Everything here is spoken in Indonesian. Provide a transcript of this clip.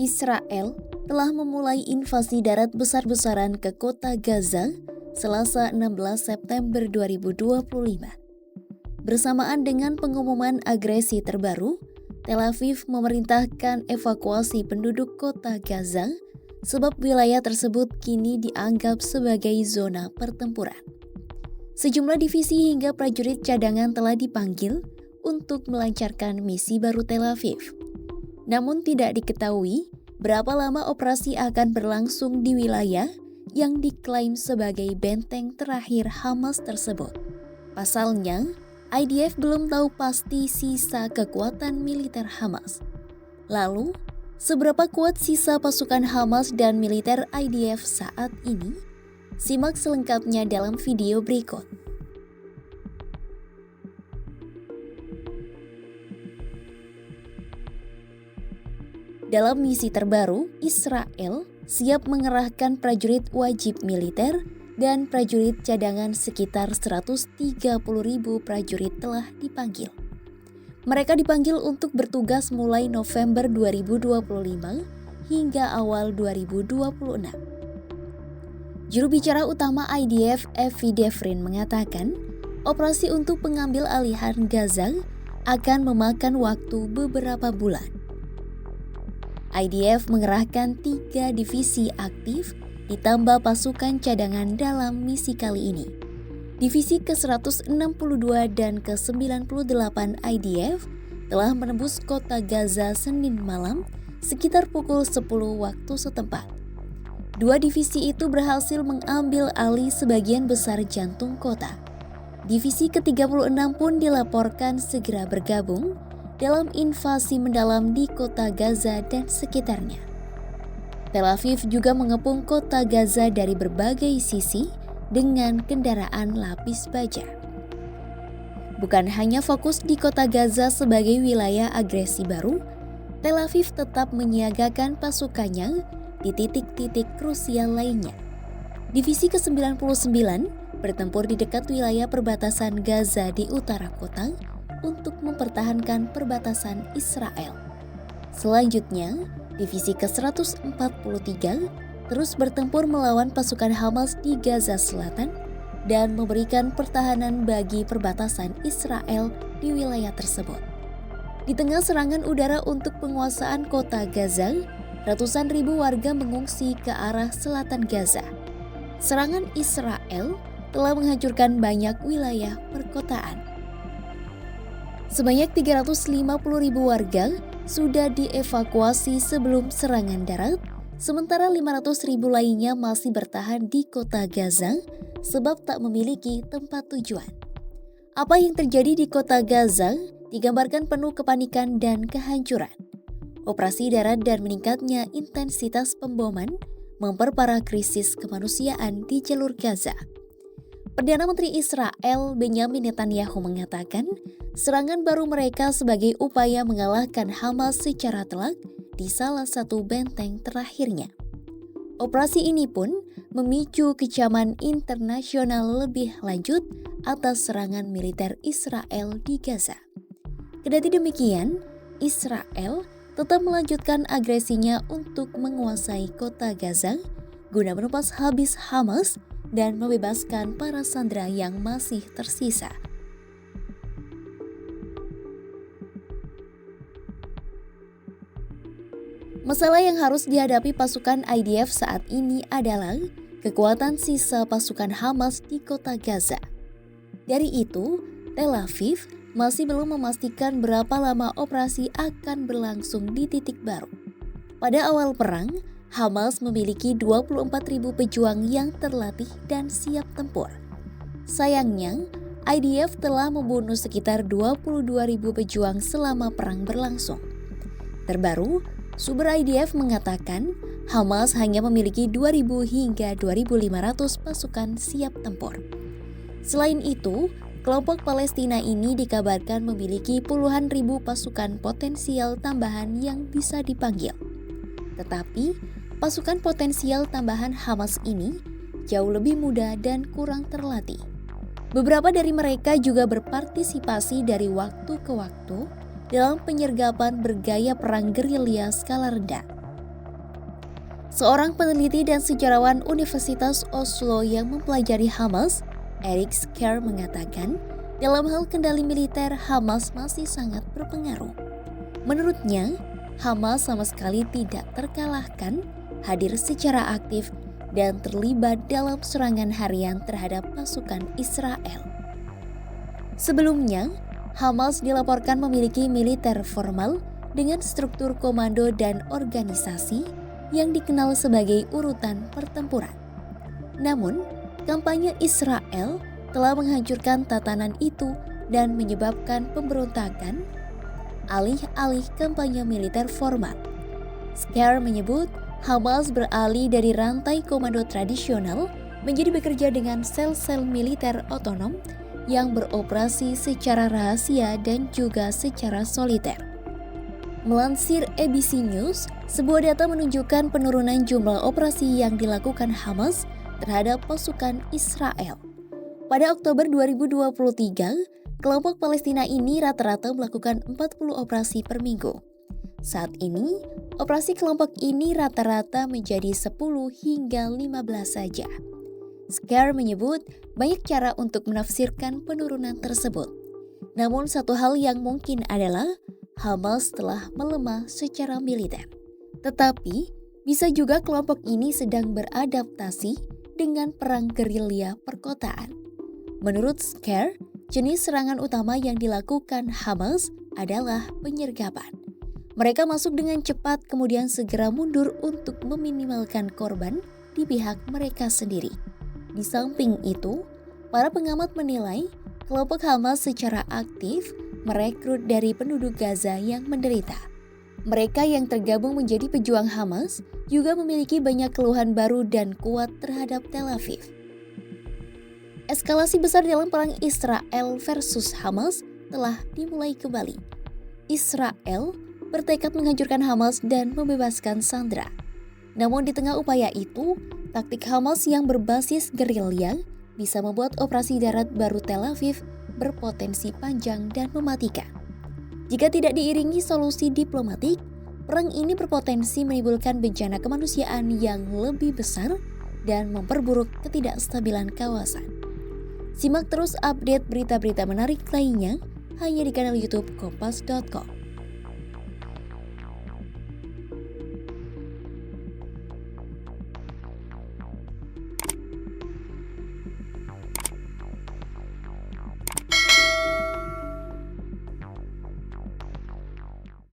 Israel telah memulai invasi darat besar-besaran ke kota Gaza Selasa 16 September 2025. Bersamaan dengan pengumuman agresi terbaru, Tel Aviv memerintahkan evakuasi penduduk kota Gaza sebab wilayah tersebut kini dianggap sebagai zona pertempuran. Sejumlah divisi hingga prajurit cadangan telah dipanggil untuk melancarkan misi baru Tel Aviv. Namun tidak diketahui berapa lama operasi akan berlangsung di wilayah yang diklaim sebagai benteng terakhir Hamas tersebut. Pasalnya, IDF belum tahu pasti sisa kekuatan militer Hamas. Lalu, seberapa kuat sisa pasukan Hamas dan militer IDF saat ini? Simak selengkapnya dalam video berikut. Dalam misi terbaru, Israel siap mengerahkan prajurit wajib militer dan prajurit cadangan sekitar 130.000 prajurit telah dipanggil. Mereka dipanggil untuk bertugas mulai November 2025 hingga awal 2026. Juru bicara utama IDF, Avi Defrin mengatakan, operasi untuk pengambil alihan Gaza akan memakan waktu beberapa bulan. IDF mengerahkan 3 divisi aktif ditambah pasukan cadangan dalam misi kali ini. Divisi ke-162 dan ke-98 IDF telah menembus kota Gaza Senin malam sekitar pukul 10 waktu setempat. 2 divisi itu berhasil mengambil alih sebagian besar jantung kota. Divisi ke-36 pun dilaporkan segera bergabung dalam invasi mendalam di kota Gaza dan sekitarnya. Tel Aviv juga mengepung kota Gaza dari berbagai sisi dengan kendaraan lapis baja. Bukan hanya fokus di kota Gaza sebagai wilayah agresi baru, Tel Aviv tetap menyiagakan pasukannya di titik-titik krusial lainnya. Divisi ke-99 bertempur di dekat wilayah perbatasan Gaza di utara kota untuk mempertahankan perbatasan Israel. Selanjutnya, divisi ke-143 terus bertempur melawan pasukan Hamas di Gaza Selatan dan memberikan pertahanan bagi perbatasan Israel di wilayah tersebut. Di tengah serangan udara untuk penguasaan kota Gaza, ratusan ribu warga mengungsi ke arah selatan Gaza. Serangan Israel telah menghancurkan banyak wilayah perkotaan. Sebanyak 350.000 warga sudah dievakuasi sebelum serangan darat, sementara 500.000 lainnya masih bertahan di kota Gaza sebab tak memiliki tempat tujuan. Apa yang terjadi di kota Gaza digambarkan penuh kepanikan dan kehancuran. Operasi darat dan meningkatnya intensitas pemboman memperparah krisis kemanusiaan di jalur Gaza. Perdana Menteri Israel Benjamin Netanyahu mengatakan, serangan baru mereka sebagai upaya mengalahkan Hamas secara telak di salah satu benteng terakhirnya. Operasi ini pun memicu kecaman internasional lebih lanjut atas serangan militer Israel di Gaza. Kendati demikian, Israel tetap melanjutkan agresinya untuk menguasai kota Gaza guna menumpas habis Hamas dan membebaskan para sandera yang masih tersisa. Masalah yang harus dihadapi pasukan IDF saat ini adalah kekuatan sisa pasukan Hamas di kota Gaza. Dari itu, Tel Aviv masih belum memastikan berapa lama operasi akan berlangsung di titik baru. Pada awal perang, Hamas memiliki 24.000 pejuang yang terlatih dan siap tempur. Sayangnya, IDF telah membunuh sekitar 22.000 pejuang selama perang berlangsung. Terbaru, sumber IDF mengatakan Hamas hanya memiliki 2.000 hingga 2.500 pasukan siap tempur. Selain itu, kelompok Palestina ini dikabarkan memiliki puluhan ribu pasukan potensial tambahan yang bisa dipanggil. Tetapi, pasukan potensial tambahan Hamas ini jauh lebih muda dan kurang terlatih. Beberapa dari mereka juga berpartisipasi dari waktu ke waktu dalam penyergapan bergaya perang gerilya skala rendah. Seorang peneliti dan sejarawan Universitas Oslo yang mempelajari Hamas, Erik Skjær mengatakan, dalam hal kendali militer Hamas masih sangat berpengaruh. Menurutnya, Hamas sama sekali tidak terkalahkan, hadir secara aktif, dan terlibat dalam serangan harian terhadap pasukan Israel. Sebelumnya, Hamas dilaporkan memiliki militer formal dengan struktur komando dan organisasi yang dikenal sebagai urutan pertempuran. Namun, kampanye Israel telah menghancurkan tatanan itu dan menyebabkan pemberontakan alih-alih kampanye militer formal. Skjær menyebut Hamas beralih dari rantai komando tradisional menjadi bekerja dengan sel-sel militer otonom yang beroperasi secara rahasia dan juga secara soliter. Melansir ABC News, sebuah data menunjukkan penurunan jumlah operasi yang dilakukan Hamas terhadap pasukan Israel. Pada Oktober 2023, kelompok Palestina ini rata-rata melakukan 40 operasi per minggu. Saat ini, operasi kelompok ini rata-rata menjadi 10 hingga 15 saja. Skjær menyebut banyak cara untuk menafsirkan penurunan tersebut. Namun satu hal yang mungkin adalah Hamas telah melemah secara militer. Tetapi, bisa juga kelompok ini sedang beradaptasi dengan perang gerilya perkotaan. Menurut Skjær, jenis serangan utama yang dilakukan Hamas adalah penyergapan. Mereka masuk dengan cepat kemudian segera mundur untuk meminimalkan korban di pihak mereka sendiri. Di samping itu, para pengamat menilai kelompok Hamas secara aktif merekrut dari penduduk Gaza yang menderita. Mereka yang tergabung menjadi pejuang Hamas juga memiliki banyak keluhan baru dan kuat terhadap Tel Aviv. Eskalasi besar dalam perang Israel versus Hamas telah dimulai kembali. Israel bertekad menghancurkan Hamas dan membebaskan sandera. Namun di tengah upaya itu, taktik Hamas yang berbasis gerilya bisa membuat operasi darat baru Tel Aviv berpotensi panjang dan mematikan. Jika tidak diiringi solusi diplomatik, perang ini berpotensi menimbulkan bencana kemanusiaan yang lebih besar dan memperburuk ketidakstabilan kawasan. Simak terus update berita-berita menarik lainnya hanya di kanal YouTube Kompas.com.